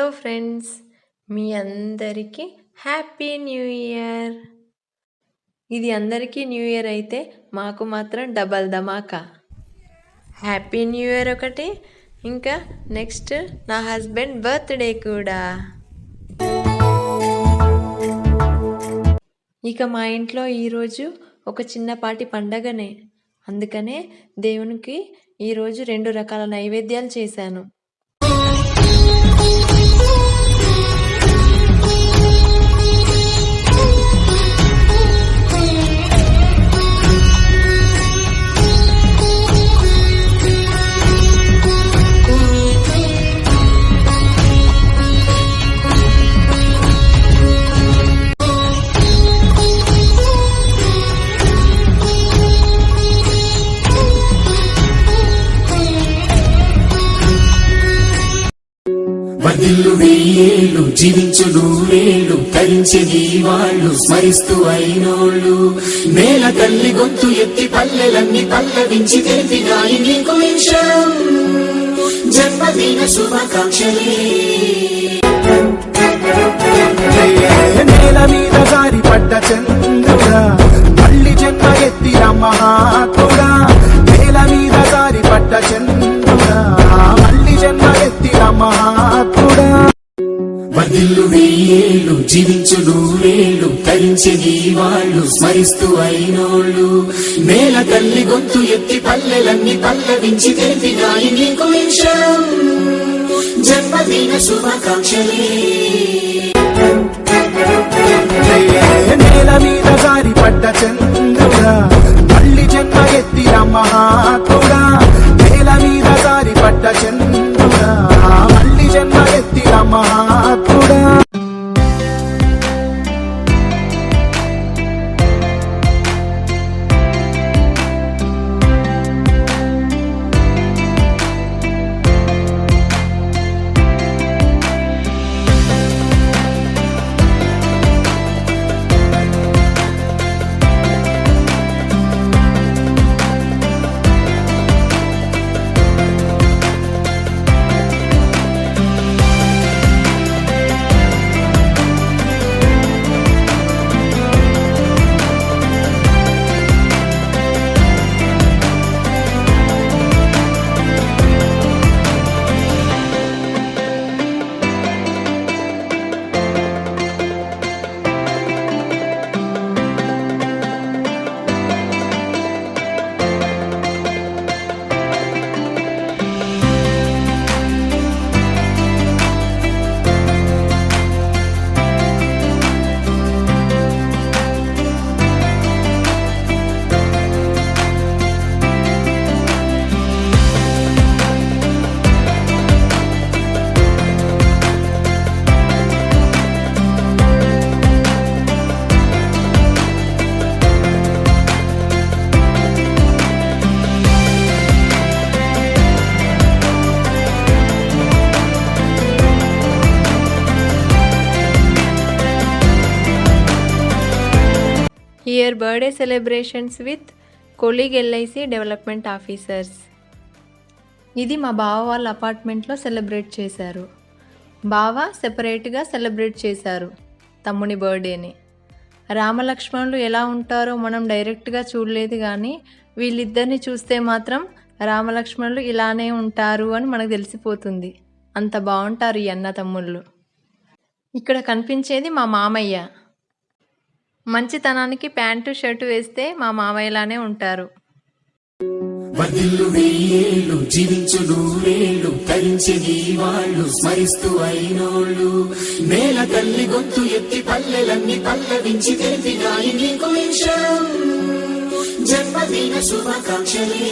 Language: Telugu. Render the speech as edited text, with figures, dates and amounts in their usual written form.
హలో ఫ్రెండ్స్, మీ అందరికీ హ్యాపీ న్యూ ఇయర్. ఇది అందరికీ న్యూ ఇయర్ అయితే మాకు మాత్రం డబల్ ధమాకా. హ్యాపీ న్యూ ఇయర్ ఒకటి, ఇంకా నెక్స్ట్ నా హస్బెండ్ బర్త్డే కూడా. ఇక మా ఇంట్లో ఈరోజు ఒక చిన్నపాటి పండగనే, అందుకనే దేవునికి ఈరోజు 2 రకాల నైవేద్యాలు చేశాను. వర్ధిల్లు వెయ్యేళ్ళు, జీవించు నూరేళ్ళు, తరించెని వాళ్ళు స్మరిస్తూ అయినోళ్ళు. నేల తల్లి గొంతు ఎత్తి పల్లెలన్నీ పల్లవించి తెలిపినాయి నీకు విషయం. జన్మదిన శుభాకాంక్షలే. నేల మీద జారి పడ్డ చంద్రుడా, మళ్ళీ జన్మ ఎత్తిన మహాత్ముడా. నేల మీద జారి పడ్డ చంద్రుడా, మళ్ళీ జన్మ ఎత్తిన మహాత్ముడా. వర్ధిల్లు వెయ్యేళ్ళు, జీవించు నూరేళ్ళు, తరించెని వాళ్ళు స్మరిస్తూ అయినోళ్ళు. నేల తల్లి గొంతు ఎత్తి పల్లెలన్నీ పల్లవించి తెలిపినాయి నీకు విషయం. జన్మదిన శుభాకాంక్షలే. నేల మీద జారి పడ్డ చంద్రుడా, మళ్ళీ జన్మ ఎత్తిన మహాత్ముడా. నేల మీద జారి పడ్డ చంద్రుడా, మళ్ళీ జన్మ ఎత్తిన మహాత్ముడా. Year birthday celebrations with colleague LIC development officers. ఇది మా బావ వాళ్ళ అపార్ట్మెంట్లో సెలబ్రేట్ చేశారు. బావ సెపరేట్గా సెలబ్రేట్ చేశారు తమ్ముని బర్త్డేని. రామలక్ష్మణులు ఎలా ఉంటారో మనం డైరెక్ట్గా చూడలేదు, కానీ వీళ్ళిద్దరిని చూస్తే మాత్రం రామలక్ష్మణులు ఇలానే ఉంటారు అని మనకు తెలిసిపోతుంది. అంత బాగుంటారు ఈ అన్న తమ్ముళ్ళు. ఇక్కడ కనిపించేది మా మామయ్య. మంచితనానికి ప్యాంటు షర్టు వేస్తే మా మామయ్యలానే ఉంటారు. వర్ధిల్లు వెయ్యేళ్ళు, జీవించు నూరేళ్ళు, తరించెని వాళ్ళు స్మరిస్తూ అయినోళ్ళు. నేల తల్లి గొంతు ఎత్తి పల్లెలన్నీ పల్లవించి తెలిపినాయి నీకు విషయం. జన్మదిన శుభాకాంక్షలే.